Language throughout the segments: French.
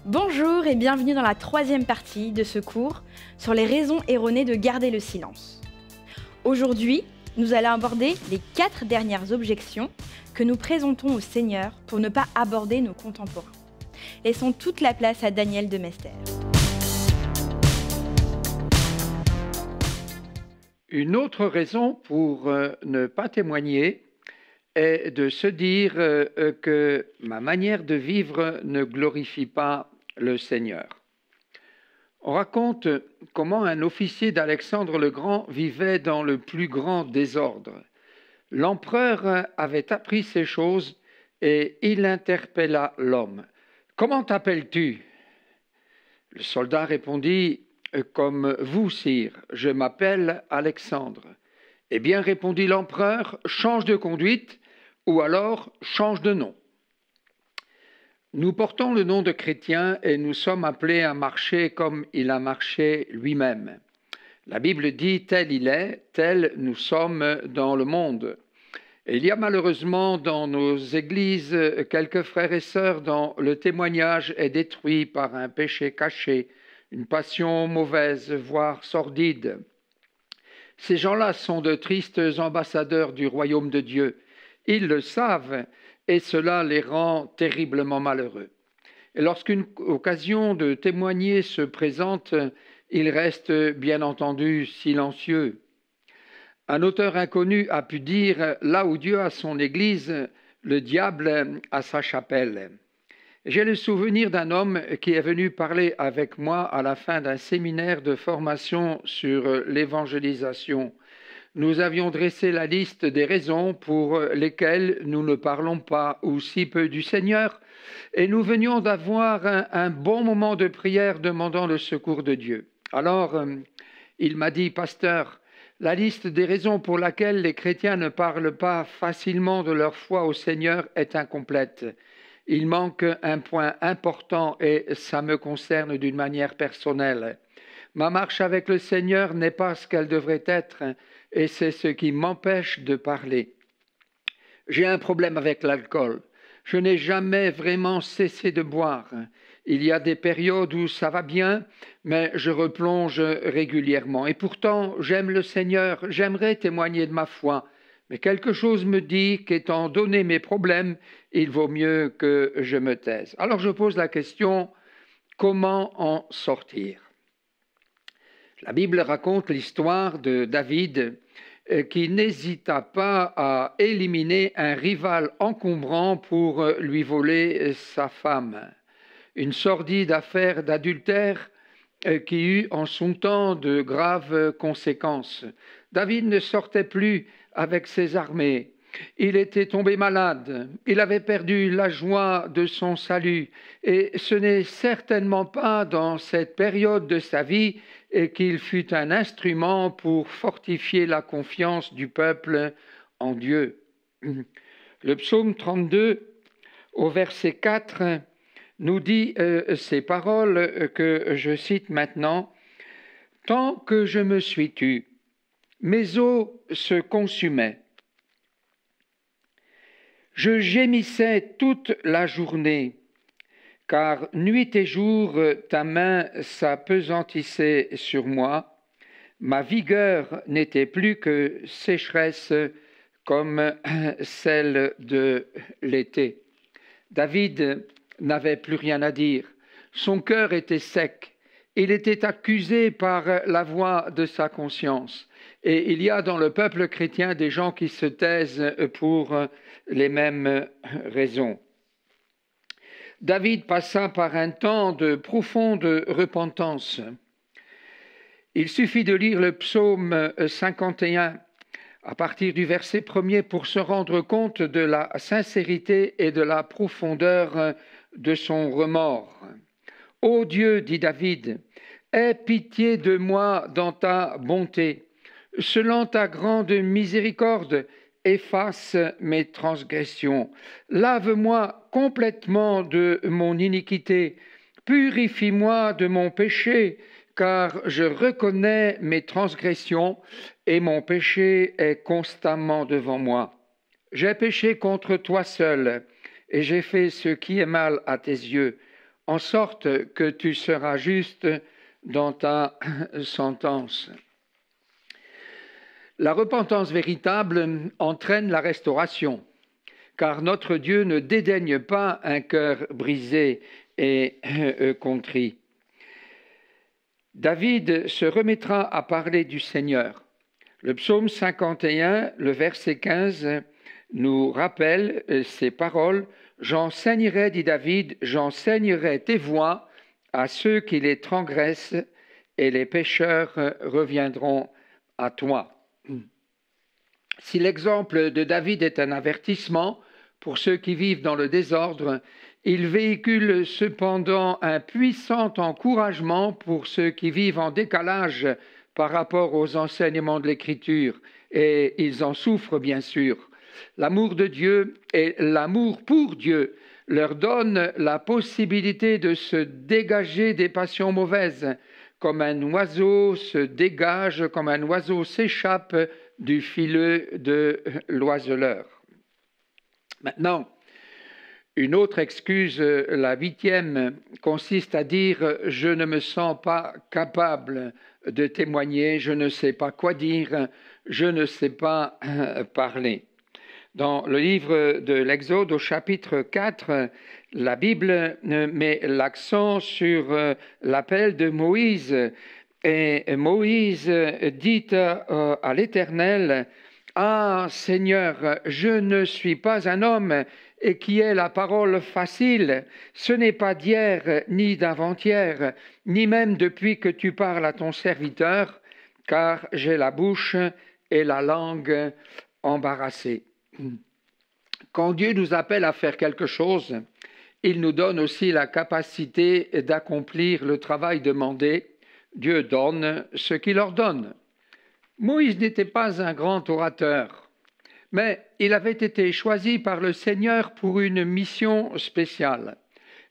Bonjour et bienvenue dans la troisième partie de ce cours sur les raisons erronées de garder le silence. Aujourd'hui, nous allons aborder les 4 dernières objections que nous présentons au Seigneur pour ne pas aborder nos contemporains. Laissons toute la place à Daniel de Mester. Une autre raison pour ne pas témoigner est de se dire que ma manière de vivre ne glorifie pas le Seigneur. On raconte comment un officier d'Alexandre le Grand vivait dans le plus grand désordre. L'empereur avait appris ces choses et il interpella l'homme. « Comment t'appelles-tu » Le soldat répondit « Comme vous, sire, je m'appelle Alexandre. » « Eh bien, répondit l'empereur, change de conduite ou alors change de nom. » Nous portons le nom de chrétien et nous sommes appelés à marcher comme il a marché lui-même. La Bible dit « tel il est, tel nous sommes dans le monde ». Et il y a malheureusement dans nos églises quelques frères et sœurs dont le témoignage est détruit par un péché caché, une passion mauvaise, voire sordide. Ces gens-là sont de tristes ambassadeurs du royaume de Dieu. Ils le savent et cela les rend terriblement malheureux. Et lorsqu'une occasion de témoigner se présente, ils restent bien entendu silencieux. Un auteur inconnu a pu dire « Là où Dieu a son église, le diable a sa chapelle ». J'ai le souvenir d'un homme qui est venu parler avec moi à la fin d'un séminaire de formation sur l'évangélisation. Nous avions dressé la liste des raisons pour lesquelles nous ne parlons pas ou si peu du Seigneur, et nous venions d'avoir un bon moment de prière demandant le secours de Dieu. Alors, il m'a dit « Pasteur, la liste des raisons pour lesquelles les chrétiens ne parlent pas facilement de leur foi au Seigneur est incomplète. Il manque un point important et ça me concerne d'une manière personnelle. Ma marche avec le Seigneur n'est pas ce qu'elle devrait être et c'est ce qui m'empêche de parler. J'ai un problème avec l'alcool. Je n'ai jamais vraiment cessé de boire. Il y a des périodes où ça va bien, mais je replonge régulièrement. Et pourtant, j'aime le Seigneur, j'aimerais témoigner de ma foi. Mais quelque chose me dit qu'étant donné mes problèmes, il vaut mieux que je me taise. Alors je pose la question, comment en sortir ? La Bible raconte l'histoire de David qui n'hésita pas à éliminer un rival encombrant pour lui voler sa femme. Une sordide affaire d'adultère qui eut en son temps de graves conséquences. David ne sortait plus avec ses armées. Il était tombé malade, il avait perdu la joie de son salut et ce n'est certainement pas dans cette période de sa vie qu'il fut un instrument pour fortifier la confiance du peuple en Dieu. Le psaume 32, au verset 4, nous dit ces paroles que je cite maintenant. « Tant que je me suis tu, mes os se consumaient. Je gémissais toute la journée, car nuit et jour ta main s'appesantissait sur moi. Ma vigueur n'était plus que sécheresse comme celle de l'été. » David n'avait plus rien à dire. Son cœur était sec. Il était accusé par la voix de sa conscience. Et il y a dans le peuple chrétien des gens qui se taisent pour les mêmes raisons. David passa par un temps de profonde repentance. Il suffit de lire le psaume 51 à partir du verset 1er pour se rendre compte de la sincérité et de la profondeur de son remords. « Ô Dieu, dit David, aie pitié de moi dans ta bonté. Selon ta grande miséricorde, efface mes transgressions. Lave-moi complètement de mon iniquité. Purifie-moi de mon péché, car je reconnais mes transgressions et mon péché est constamment devant moi. J'ai péché contre toi seul et j'ai fait ce qui est mal à tes yeux, en sorte que tu seras juste dans ta sentence. La repentance véritable entraîne la restauration, car notre Dieu ne dédaigne pas un cœur brisé et contrit. David se remettra à parler du Seigneur. Le psaume 51, le verset 15, nous rappelle ces paroles. « J'enseignerai, dit David, j'enseignerai tes voies à ceux qui les transgressent, et les pécheurs reviendront à toi. » Si l'exemple de David est un avertissement pour ceux qui vivent dans le désordre, il véhicule cependant un puissant encouragement pour ceux qui vivent en décalage par rapport aux enseignements de l'Écriture, et ils en souffrent bien sûr. L'amour de Dieu et l'amour pour Dieu leur donnent la possibilité de se dégager des passions mauvaises, comme un oiseau se dégage, comme un oiseau s'échappe du filet de l'oiseleur. Maintenant, une autre excuse, la 8e, consiste à dire « je ne me sens pas capable de témoigner, je ne sais pas quoi dire, je ne sais pas parler ». Dans le livre de l'Exode, au chapitre 4, la Bible met l'accent sur l'appel de Moïse. Et Moïse dit à l'Éternel, « Ah Seigneur, je ne suis pas un homme et qui ait la parole facile. Ce n'est pas d'hier ni d'avant-hier, ni même depuis que tu parles à ton serviteur, car j'ai la bouche et la langue embarrassées. » Quand Dieu nous appelle à faire quelque chose, il nous donne aussi la capacité d'accomplir le travail demandé. Dieu donne ce qu'il ordonne. Moïse n'était pas un grand orateur, mais il avait été choisi par le Seigneur pour une mission spéciale.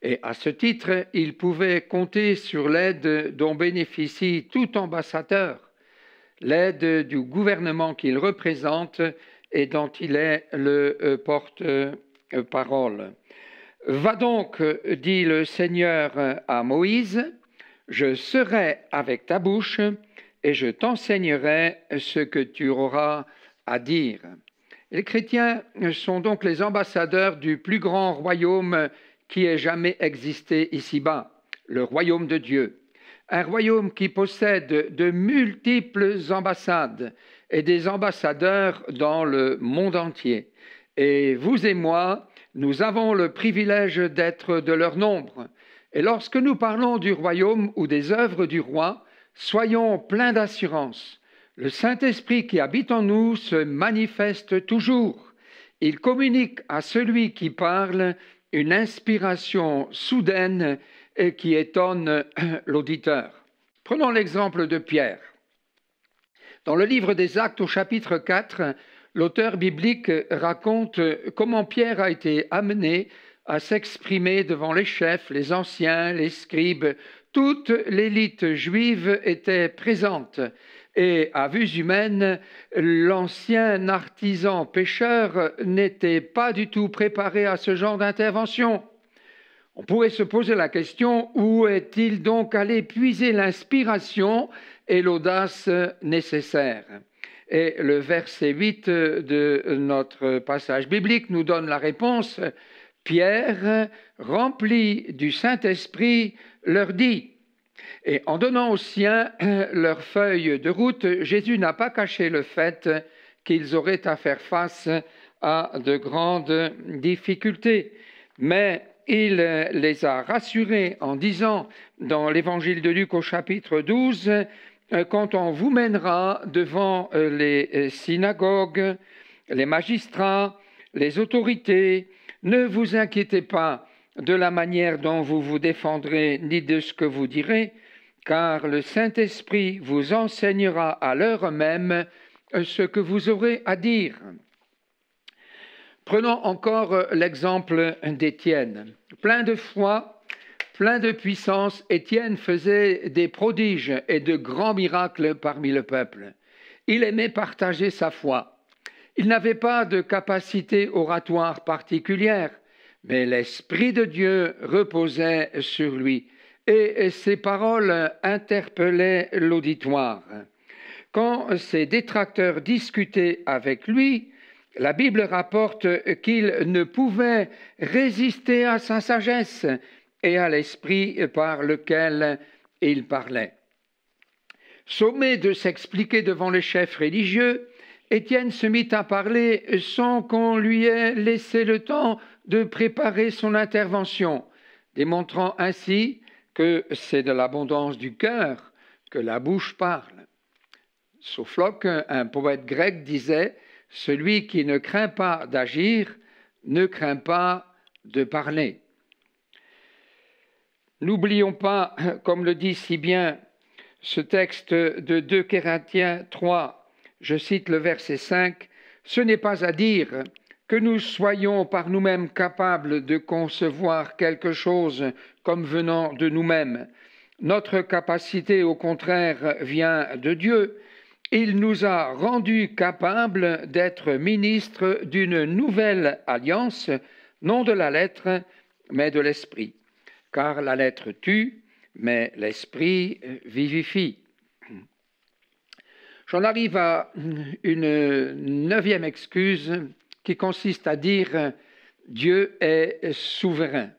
Et à ce titre, il pouvait compter sur l'aide dont bénéficie tout ambassadeur, l'aide du gouvernement qu'il représente et dont il est le porte-parole. « Va donc, dit le Seigneur à Moïse, je serai avec ta bouche et je t'enseignerai ce que tu auras à dire. » Les chrétiens sont donc les ambassadeurs du plus grand royaume qui ait jamais existé ici-bas, le royaume de Dieu. Un royaume qui possède de multiples ambassades et des ambassadeurs dans le monde entier. Et vous et moi, nous avons le privilège d'être de leur nombre. Et lorsque nous parlons du royaume ou des œuvres du roi, soyons pleins d'assurance. Le Saint-Esprit qui habite en nous se manifeste toujours. Il communique à celui qui parle une inspiration soudaine et qui étonne l'auditeur. Prenons l'exemple de Pierre. Dans le livre des Actes au chapitre 4, l'auteur biblique raconte comment Pierre a été amené à s'exprimer devant les chefs, les anciens, les scribes. Toute l'élite juive était présente et à vue humaine, l'ancien artisan pêcheur n'était pas du tout préparé à ce genre d'intervention. On pourrait se poser la question, où est-il donc allé puiser l'inspiration et l'audace nécessaires? Et le verset 8 de notre passage biblique nous donne la réponse. Pierre, rempli du Saint-Esprit, leur dit. Et en donnant aux siens leur feuille de route, Jésus n'a pas caché le fait qu'ils auraient à faire face à de grandes difficultés. Mais il les a rassurés en disant dans l'évangile de Luc au chapitre 12, quand on vous mènera devant les synagogues, les magistrats, les autorités, ne vous inquiétez pas de la manière dont vous vous défendrez ni de ce que vous direz, car le Saint-Esprit vous enseignera à l'heure même ce que vous aurez à dire. Prenons encore l'exemple d'Étienne. Plein de foi, plein de puissance, Étienne faisait des prodiges et de grands miracles parmi le peuple. Il aimait partager sa foi. Il n'avait pas de capacité oratoire particulière, mais l'Esprit de Dieu reposait sur lui. Et ses paroles interpellaient l'auditoire. Quand ses détracteurs discutaient avec lui, la Bible rapporte qu'il ne pouvait résister à sa sagesse et à l'esprit par lequel il parlait. Sommé de s'expliquer devant les chefs religieux, Étienne se mit à parler sans qu'on lui ait laissé le temps de préparer son intervention, démontrant ainsi que c'est de l'abondance du cœur que la bouche parle. Sophocles, un poète grec, disait « Celui qui ne craint pas d'agir ne craint pas de parler ». N'oublions pas, comme le dit si bien ce texte de 2 Corinthiens 3, je cite le verset 5, « Ce n'est pas à dire que nous soyons par nous-mêmes capables de concevoir quelque chose comme venant de nous-mêmes. Notre capacité, au contraire, vient de Dieu. Il nous a rendus capables d'être ministres d'une nouvelle alliance, non de la lettre, mais de l'esprit. Car la lettre tue, mais l'esprit vivifie. » J'en arrive à une 9e excuse qui consiste à dire « Dieu est souverain ».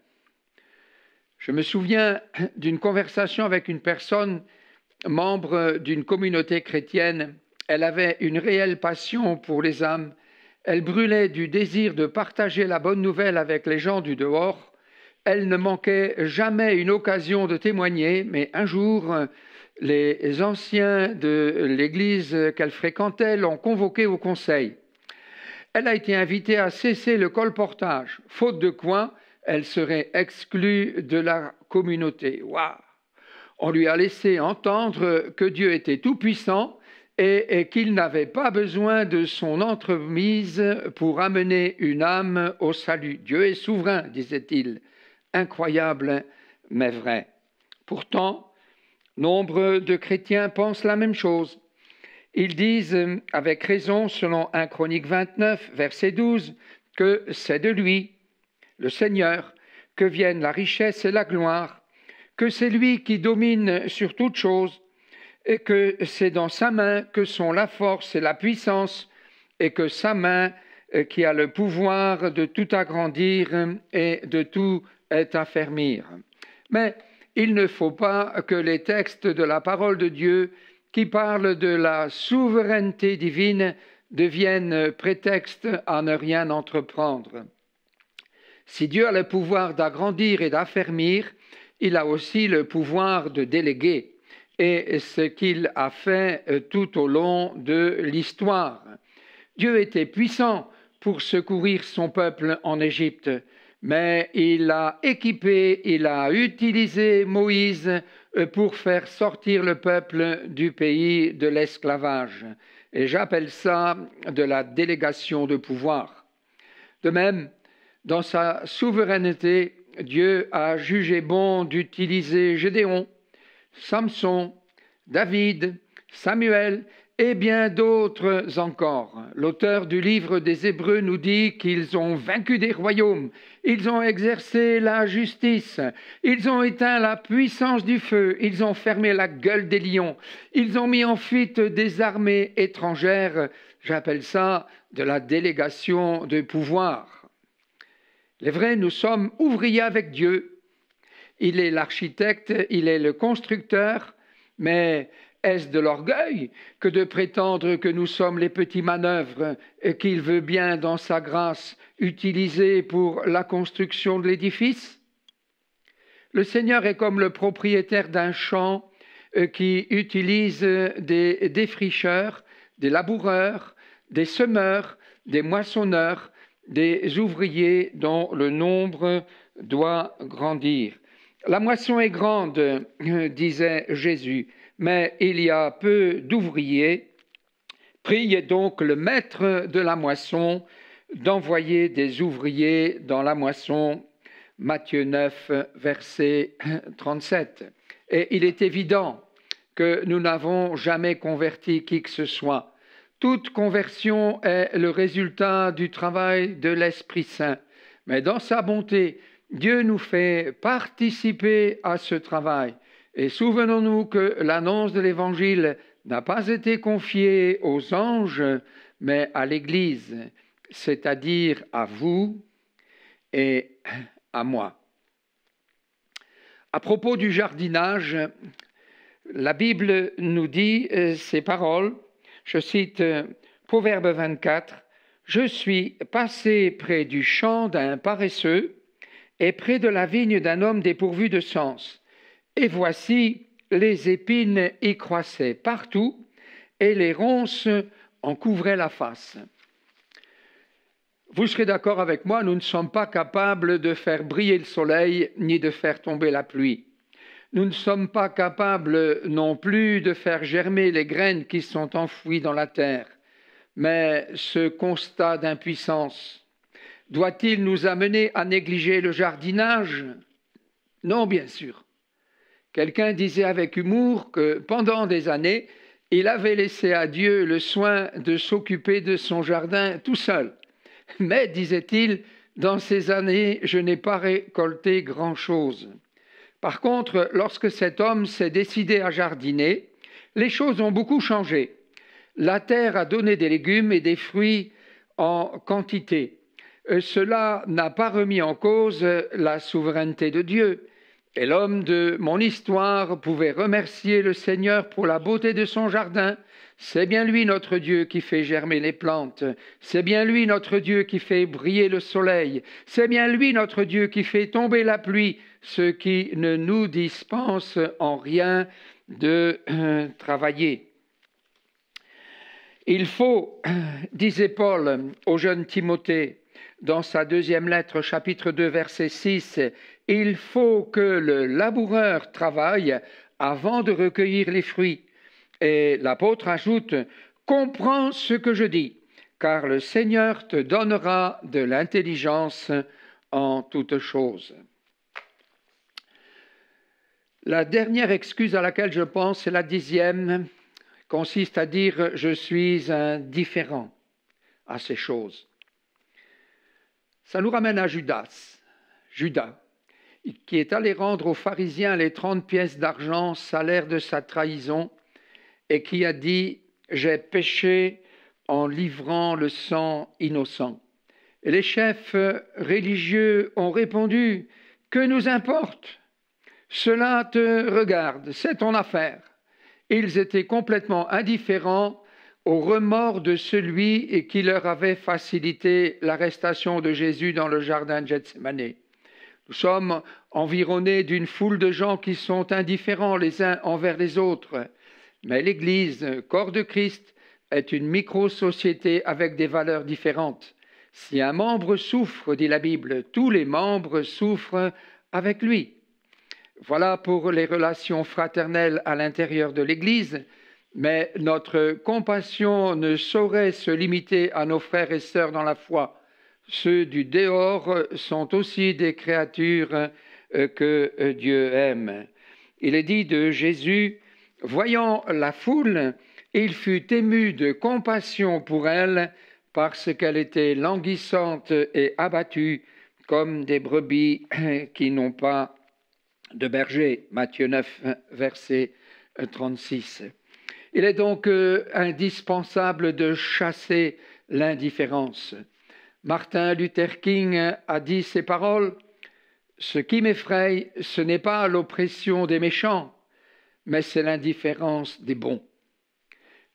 Je me souviens d'une conversation avec une personne, membre d'une communauté chrétienne. Elle avait une réelle passion pour les âmes. Elle brûlait du désir de partager la bonne nouvelle avec les gens du dehors. Elle ne manquait jamais une occasion de témoigner, mais un jour, les anciens de l'église qu'elle fréquentait l'ont convoquée au conseil. Elle a été invitée à cesser le colportage, faute de quoi elle serait exclue de la communauté. Waouh! On lui a laissé entendre que Dieu était tout-puissant et qu'il n'avait pas besoin de son entremise pour amener une âme au salut. Dieu est souverain, disait-il. Incroyable, mais vrai. Pourtant, nombre de chrétiens pensent la même chose. Ils disent avec raison, selon 1 Chronique 29, verset 12, que c'est de lui, le Seigneur, que viennent la richesse et la gloire, que c'est lui qui domine sur toute chose, et que c'est dans sa main que sont la force et la puissance, et que sa main qui a le pouvoir de tout agrandir et de tout affermir. Mais il ne faut pas que les textes de la parole de Dieu qui parlent de la souveraineté divine deviennent prétexte à ne rien entreprendre. Si Dieu a le pouvoir d'agrandir et d'affermir, il a aussi le pouvoir de déléguer, et ce qu'il a fait tout au long de l'histoire. Dieu était puissant pour secourir son peuple en Égypte, mais il a équipé, il a utilisé Moïse pour faire sortir le peuple du pays de l'esclavage. Et j'appelle ça de la délégation de pouvoir. De même, dans sa souveraineté, Dieu a jugé bon d'utiliser Gédéon, Samson, David, Samuel et bien d'autres encore. L'auteur du livre des Hébreux nous dit qu'ils ont vaincu des royaumes, ils ont exercé la justice, ils ont éteint la puissance du feu, ils ont fermé la gueule des lions, ils ont mis en fuite des armées étrangères. J'appelle ça de la délégation de pouvoir. Les vrais, nous sommes ouvriers avec Dieu. Il est l'architecte, il est le constructeur, mais est-ce de l'orgueil que de prétendre que nous sommes les petits manœuvres qu'il veut bien, dans sa grâce, utiliser pour la construction de l'édifice? Le Seigneur est comme le propriétaire d'un champ qui utilise des défricheurs, des laboureurs, des semeurs, des moissonneurs, des ouvriers dont le nombre doit grandir. La moisson est grande, disait Jésus, mais il y a peu d'ouvriers. Priez donc le maître de la moisson d'envoyer des ouvriers dans la moisson. Matthieu 9, verset 37. Et il est évident que nous n'avons jamais converti qui que ce soit. Toute conversion est le résultat du travail de l'Esprit Saint. Mais dans sa bonté, Dieu nous fait participer à ce travail. Et souvenons-nous que l'annonce de l'Évangile n'a pas été confiée aux anges, mais à l'Église, c'est-à-dire à vous et à moi. À propos du jardinage, la Bible nous dit ces paroles, je cite Proverbe 24, « Je suis passé près du champ d'un paresseux et près de la vigne d'un homme dépourvu de sens. Et voici, les épines y croissaient partout et les ronces en couvraient la face. » Vous serez d'accord avec moi, nous ne sommes pas capables de faire briller le soleil ni de faire tomber la pluie. Nous ne sommes pas capables non plus de faire germer les graines qui sont enfouies dans la terre. Mais ce constat d'impuissance, doit-il nous amener à négliger le jardinage? Non, bien sûr. Quelqu'un disait avec humour que pendant des années, il avait laissé à Dieu le soin de s'occuper de son jardin tout seul. Mais, disait-il, dans ces années, je n'ai pas récolté grand-chose. Par contre, lorsque cet homme s'est décidé à jardiner, les choses ont beaucoup changé. La terre a donné des légumes et des fruits en quantité. Cela n'a pas remis en cause la souveraineté de Dieu. Et l'homme de mon histoire pouvait remercier le Seigneur pour la beauté de son jardin. C'est bien lui notre Dieu qui fait germer les plantes. C'est bien lui notre Dieu qui fait briller le soleil. C'est bien lui notre Dieu qui fait tomber la pluie, ce qui ne nous dispense en rien de travailler. Il faut, disait Paul au jeune Timothée, dans sa deuxième lettre, chapitre 2, verset 6, « Il faut que le laboureur travaille avant de recueillir les fruits. » Et l'apôtre ajoute, « Comprends ce que je dis, car le Seigneur te donnera de l'intelligence en toutes choses. » La dernière excuse à laquelle je pense, c'est la 10e, consiste à dire « je suis indifférent à ces choses ». Ça nous ramène à Judas, qui est allé rendre aux pharisiens les 30 pièces d'argent, salaire de sa trahison, et qui a dit « j'ai péché en livrant le sang innocent ». Et les chefs religieux ont répondu « que nous importe ? Cela te regarde, c'est ton affaire ». Ils étaient complètement indifférents au remords de celui qui leur avait facilité l'arrestation de Jésus dans le jardin de Gethsémani. Nous sommes environnés d'une foule de gens qui sont indifférents les uns envers les autres. Mais l'Église, corps de Christ, est une micro-société avec des valeurs différentes. Si un membre souffre, dit la Bible, tous les membres souffrent avec lui. Voilà pour les relations fraternelles à l'intérieur de l'Église, mais notre compassion ne saurait se limiter à nos frères et sœurs dans la foi. Ceux du dehors sont aussi des créatures que Dieu aime. Il est dit de Jésus, voyant la foule, il fut ému de compassion pour elle parce qu'elle était languissante et abattue comme des brebis qui n'ont pas de berger. Matthieu 9, verset 36. Il est donc indispensable de chasser l'indifférence. Martin Luther King a dit ces paroles, « Ce qui m'effraie, ce n'est pas l'oppression des méchants, mais c'est l'indifférence des bons. »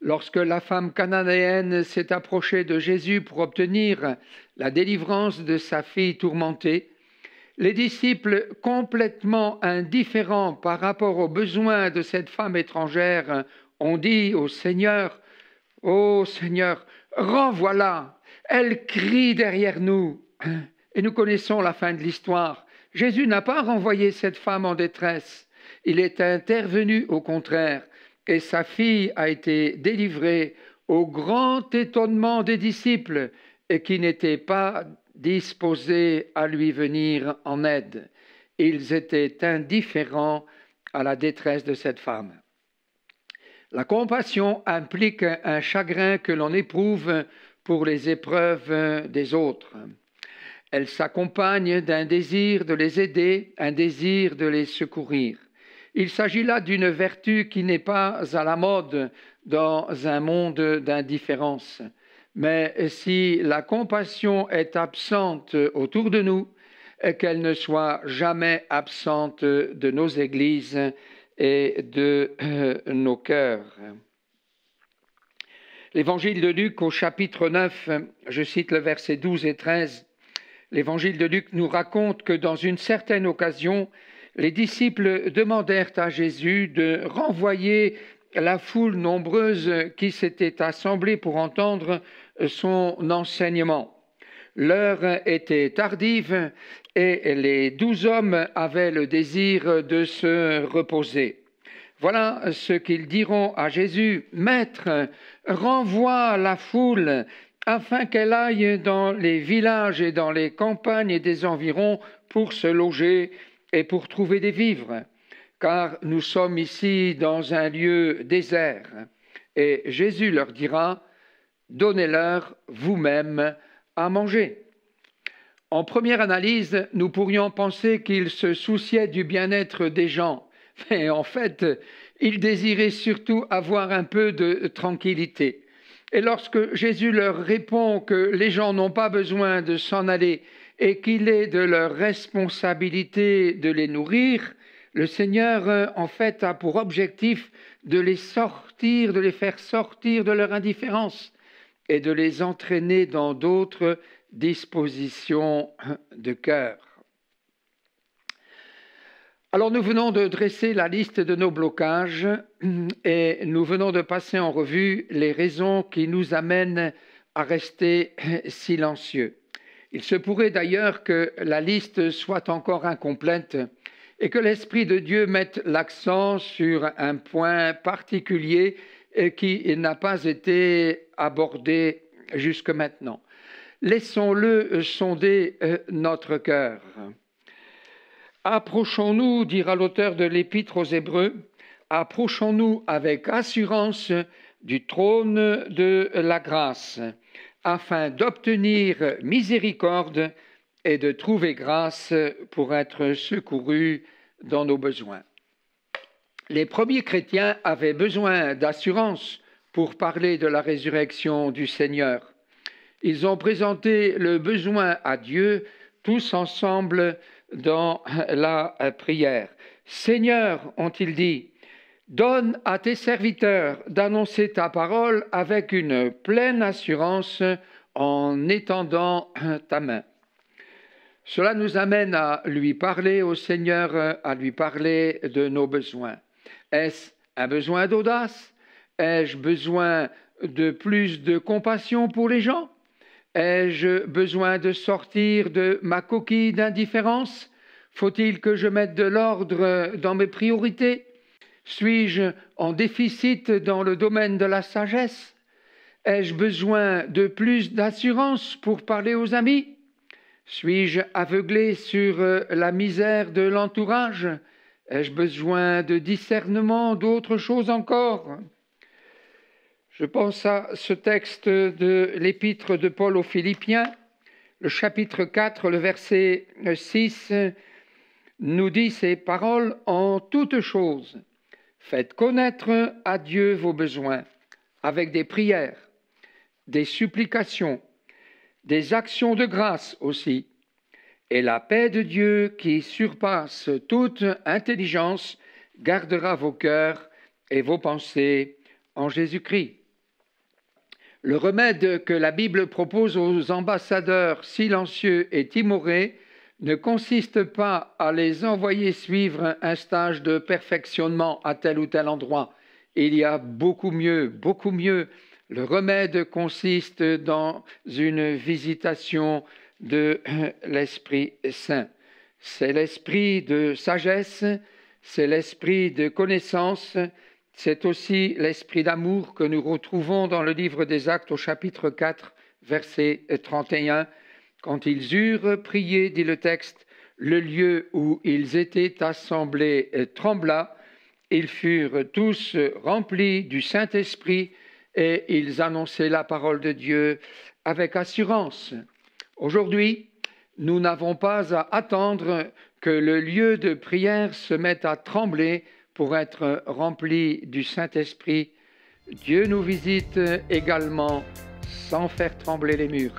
Lorsque la femme cananéenne s'est approchée de Jésus pour obtenir la délivrance de sa fille tourmentée, les disciples, complètement indifférents par rapport aux besoins de cette femme étrangère, ont dit au Seigneur, « Ô Seigneur, renvoie-la, elle crie derrière nous. » Et nous connaissons la fin de l'histoire. Jésus n'a pas renvoyé cette femme en détresse. Il est intervenu au contraire, et sa fille a été délivrée au grand étonnement des disciples et qui n'étaient pas disposés à lui venir en aide. Ils étaient indifférents à la détresse de cette femme. La compassion implique un chagrin que l'on éprouve pour les épreuves des autres. Elle s'accompagne d'un désir de les aider, un désir de les secourir. Il s'agit là d'une vertu qui n'est pas à la mode dans un monde d'indifférence. Mais si la compassion est absente autour de nous, qu'elle ne soit jamais absente de nos églises et de nos cœurs. L'évangile de Luc au chapitre 9, je cite le verset 12 et 13, l'évangile de Luc nous raconte que dans une certaine occasion, les disciples demandèrent à Jésus de renvoyer la foule nombreuse qui s'était assemblée pour entendre son enseignement. L'heure était tardive et les 12 hommes avaient le désir de se reposer. Voilà ce qu'ils diront à Jésus. « Maître, renvoie la foule afin qu'elle aille dans les villages et dans les campagnes des environs pour se loger et pour trouver des vivres, car nous sommes ici dans un lieu désert. » Et Jésus leur dira, « Donnez-leur vous-même à manger. » En première analyse, nous pourrions penser qu'il se souciait du bien-être des gens, mais en fait, il désirait surtout avoir un peu de tranquillité. Et lorsque Jésus leur répond que les gens n'ont pas besoin de s'en aller et qu'il est de leur responsabilité de les nourrir, le Seigneur, en fait, a pour objectif de les sortir, de les faire sortir de leur indifférence et de les entraîner dans d'autres dispositions de cœur. Alors nous venons de dresser la liste de nos blocages et nous venons de passer en revue les raisons qui nous amènent à rester silencieux. Il se pourrait d'ailleurs que la liste soit encore incomplète et que l'Esprit de Dieu mette l'accent sur un point particulier qui n'a pas été abordé jusque maintenant. Laissons-le sonder notre cœur. Approchons-nous, dira l'auteur de l'Épître aux Hébreux, approchons-nous avec assurance du trône de la grâce, afin d'obtenir miséricorde et de trouver grâce pour être secourus dans nos besoins. Les premiers chrétiens avaient besoin d'assurance pour parler de la résurrection du Seigneur. Ils ont présenté le besoin à Dieu tous ensemble dans la prière. « Seigneur, ont-ils dit, donne à tes serviteurs d'annoncer ta parole avec une pleine assurance en étendant ta main. » Cela nous amène à lui parler au Seigneur, à lui parler de nos besoins. Est-ce un besoin d'audace? Ai-je besoin de plus de compassion pour les gens? Ai-je besoin de sortir de ma coquille d'indifférence? Faut-il que je mette de l'ordre dans mes priorités? Suis-je en déficit dans le domaine de la sagesse? Ai-je besoin de plus d'assurance pour parler aux amis? Suis-je aveuglé sur la misère de l'entourage? Ai-je besoin de discernement, d'autre chose encore? Je pense à ce texte de l'épître de Paul aux Philippiens, le chapitre 4, le verset 6, nous dit ces paroles: « En toutes choses, faites connaître à Dieu vos besoins, avec des prières, des supplications, des actions de grâce aussi, et la paix de Dieu qui surpasse toute intelligence gardera vos cœurs et vos pensées en Jésus-Christ. » Le remède que la Bible propose aux ambassadeurs silencieux et timorés ne consiste pas à les envoyer suivre un stage de perfectionnement à tel ou tel endroit. Il y a beaucoup mieux, beaucoup mieux. Le remède consiste dans une visitation de l'Esprit Saint. C'est l'esprit de sagesse, c'est l'esprit de connaissance, c'est aussi l'esprit d'amour que nous retrouvons dans le livre des Actes au chapitre 4, verset 31. Quand ils eurent prié, dit le texte, le lieu où ils étaient assemblés trembla, ils furent tous remplis du Saint-Esprit et ils annonçaient la parole de Dieu avec assurance. Aujourd'hui, Nous n'avons pas à attendre que le lieu de prière se mette à trembler pour être rempli du Saint-Esprit. Dieu nous visite également sans faire trembler les murs.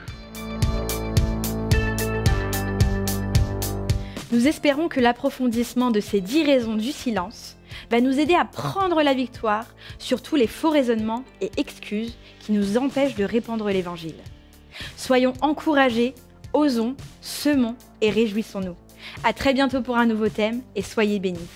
Nous espérons que l'approfondissement de ces 10 raisons du silence va nous aider à prendre la victoire sur tous les faux raisonnements et excuses qui nous empêchent de répandre l'Évangile. Soyons encouragés, osons, semons et réjouissons-nous. À très bientôt pour un nouveau thème et soyez bénis.